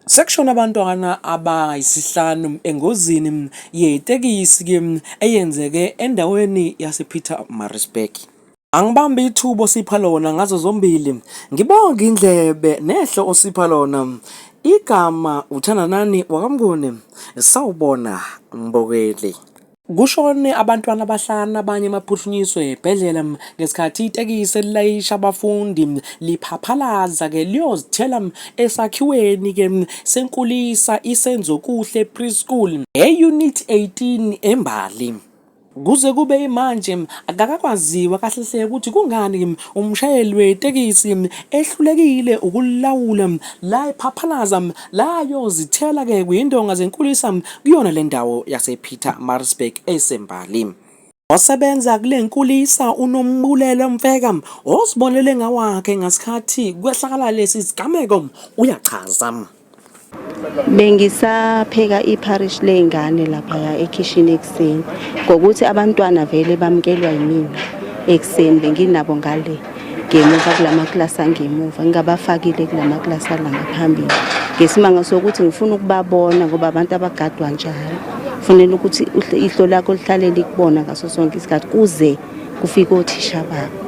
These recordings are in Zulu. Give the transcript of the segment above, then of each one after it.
Sekushona abantwana abayisihlanu engozini yetekisi eyenzeke endaweni yasePietermaritzburg. Angibambe ithuba osipha lona ngazo zombili. Ngibonga indlebe nehlo osipha lona. Igama uThandanani wakamnguni. Sawubona Mbokeli. Kushone abantwana abahlanu abanye emaphuhlunyiswe ebhedlela ngesikhathi itekisi elilayisha abafundi liphaphalaza ke liyozithela esakhiweni ke senkulisa isenzokuhle preschool e-unit 18 eMbali. Kuze kube manje akakakwaziwa kahle hle ukuthi kungani umshayeli wetekisi ehlulekile ukulawula la ephaphalaza la yozithela ke kuyindonga zenkulisa kuyona le ndawo yasePietermaritzburg eSembali. Osebenza kule nkulisa uNombulelo Mfeka osibonele ngawakhe ngasikhathi kwehlakala lesi sigameko uyachaza. Bengisapheka iparish lengane lapha ekitchen ekseni ngokuthi abantwana vele bamkelwa yimina ekseni benginabo ngale ngemuva kulama class angemuva ngingabafakile kulama class ala ngaphambili ngesimanga sokuthi ngifuna ukubabona ngoba abantu abagadwa njalo kufanele ukuthi ihlo lakho lihlale likubona ngaso sonke isikhathi kuze kufike othisha babo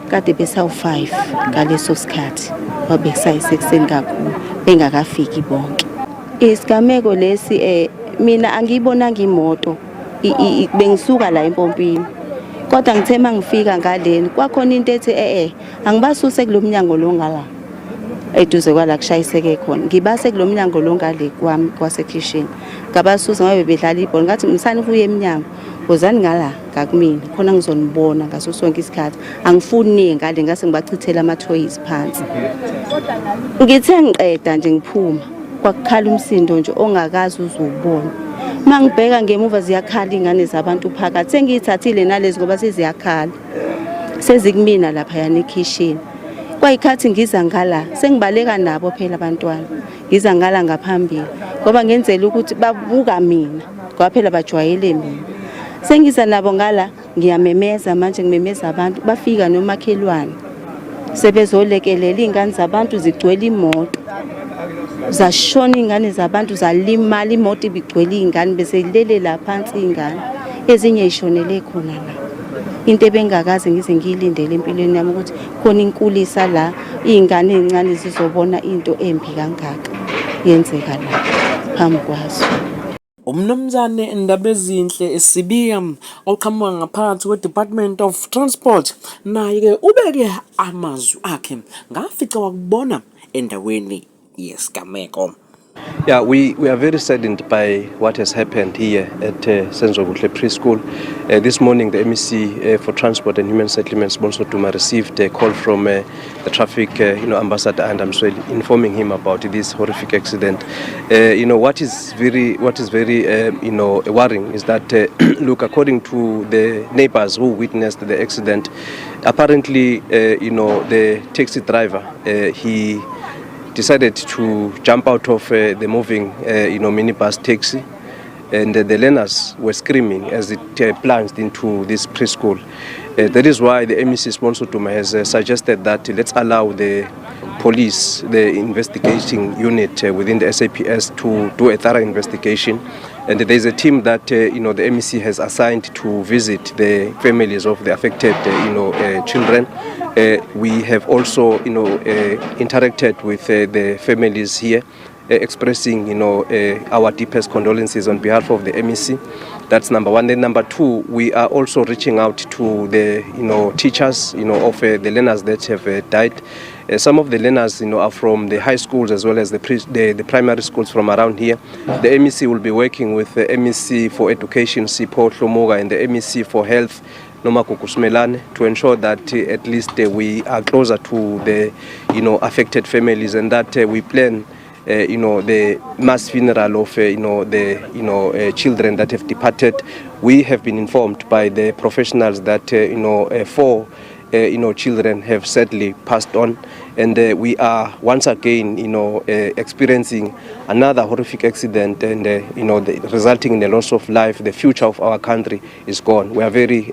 kade besawu5 ngaleso sikhathi babesayisekseni kakhulu bengakafiki bonke. Isigameko lesi mina angiyibonanga imoto bengisuka la empompini kodwa ngithe mangifika ngaleni kwakhona into ethi angibasuse kulomnyango lo ngala eduze kwala kushayiseke khona ngibase kulomnyango lo ngale kwami kwasekitchen ngabasusa ngabe bedlala ibhola ngathi msani kuye eminyango wozani ngala ngakumina khona ngizonibona ngaso sonke isikhathi angifuni ngale ngase ngibachithela ama toys phansi ngithe ngiqeda nje ngiphuma kwakukhala umsindo nje ongakazi uzubona mangibheka ngemuva ziyakhala ingane zabantu phakathi sengiyithathile nalezi ngoba seziyakhala sezikumina lapha yana ekitchen kwayikhathi ngiza ngala sengibaleka nabo phela abantwana ngiza ngala ngaphambili ngoba ngenzela ukuthi babuka mina ngoba phela bajwayele mina sengiza nabo ngala ngiyamemeza manje ngimemeza abantu bafika nomakhelwane sebezolekelela ingane zabantu zigcwele imoto zashona ingane zabantu zalimala imoto ibigcwele ingane bese ilelela phansi ingane ezinye ishonele khona la into ebengakaze ngize ngiyilindele empilweni yami ukuthi khona inkulisa la ingane ezincane zizobona into embi kangaka yenzeka la phambi kwazo. Umnumzane indaba ezinhle Sibiya oqhamuka ngaphansi kwe-Department of Transport naye ubeke amazwi akhe ngafica wakubona endaweni yesigameko. Yeah, we are very saddened by what has happened here at Senzokuhle Preschool. This morning, the MEC for Transport and Human Settlements, Bonso Duma, received a call from the traffic ambassador, and I'm informing him about this horrific accident. What is very worrying is that look, according to the neighbors who witnessed the accident, apparently the taxi driver he decided to jump out of the moving minibus taxi, and the learners were screaming as it plunged into this preschool. That is why the MEC Bonso Duma has suggested that let's allow the police, the investigating unit within the SAPS, to do a thorough investigation. And there is a team that the MEC has assigned to visit the families of the affected children. We have also interacted with the families here, expressing our deepest condolences on behalf of the MEC. That's number one. Then number two, we are also reaching out to the teachers of the learners that have died. Some of the learners are from the high schools as well as the primary schools from around here. The MEC will be working with the MEC for Education, Sipho Hlomoga, and the MEC for Health, Noma Kukusmelane, to ensure that at least we are closer to the affected families, and that we plan the mass funeral of the children that have departed. We have been informed by the professionals that 4 children have sadly passed on. and we are once again, experiencing another horrific accident, and resulting in the loss of life. The future of our country is gone. We are very,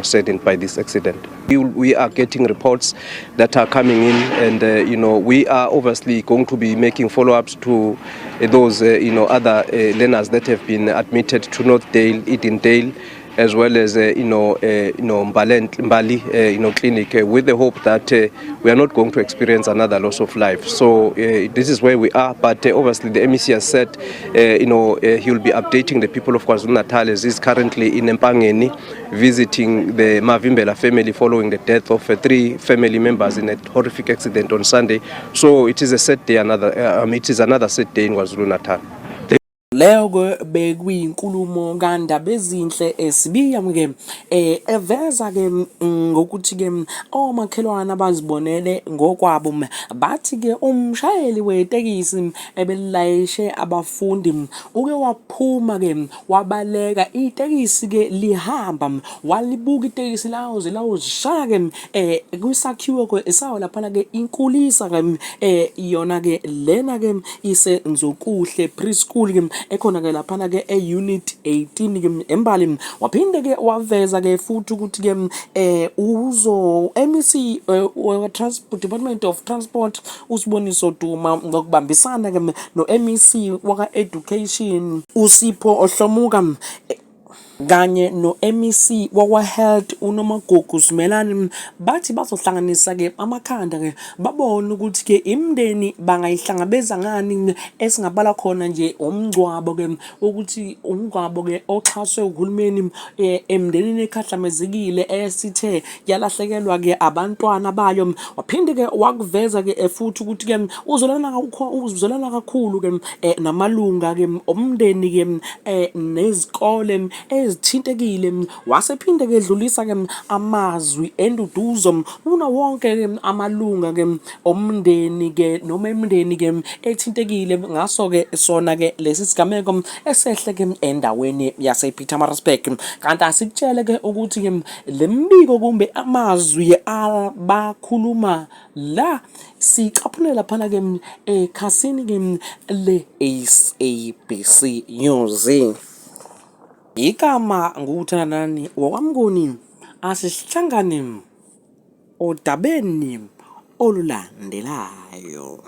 saddened by this accident. We are getting reports that are coming in, and we are obviously going to be making follow-ups to those, other learners that have been admitted to Northdale, Edendale, as well as Mbali clinic, with the hope that we are not going to experience another loss of life. So this is where we are, but obviously the MEC has said he will be updating the people of KwaZulu-Natal, as he's currently in Mpangeni visiting the Mavimbela family following the death of 3 family members in a horrific accident on Sunday. So it is a sad day, it is another sad day in KwaZulu-Natal. Leyo bekuyinkulumo kaNdaba Ezinhle Sibiyam eveza ngokuthi omakhelwane abazibonele ngokwabo bathi umshayeli wetekisi ebelilayishe abafundi uke waphuma wabaleka itekisi lihamba, walibuka itekisi lawuzishaya kwisakhiwo esawo lapha inkulisa iyona lena iseNzokuhle preschool ekhona lapha unit 18 eMbali. Waphinde waveza futhi ukuthi MEC Transport Department of Transport uSiboniso Duma ngokubambisana no MEC waka Education uSipho Ohlomuka kanye no MEC wakwa Health uNomagugu Simelane bathi bazohlanganisa amakhanda babone ukuthi imindeni bangayihlangabeza ngani, esingabala khona nje umngcwabo ukuthi umngcwabo oxhaswe uhulumeni emndenini ekhahlamezekile esithe yalahlekelwa abantwana bayo. Waphinde wakuveza futhi ukuthi uzolana kakhulu namalunga omndeni nezikole ezithintekile. Wasephinde edlulisa amazwi enduduzo una wonke amalunga omndeni noma emndeni ethintekile ngaso sona lesi sigameko esehle endaweni yase Pietermaritzburg. Kanti asikutshele ukuthi lembiko kumbe amazwi abakhuluma la siqaphulela phana ekhasini le SABC News. Igama nguthanani wakwamnguni, asihlangane odabeni olulandelayo.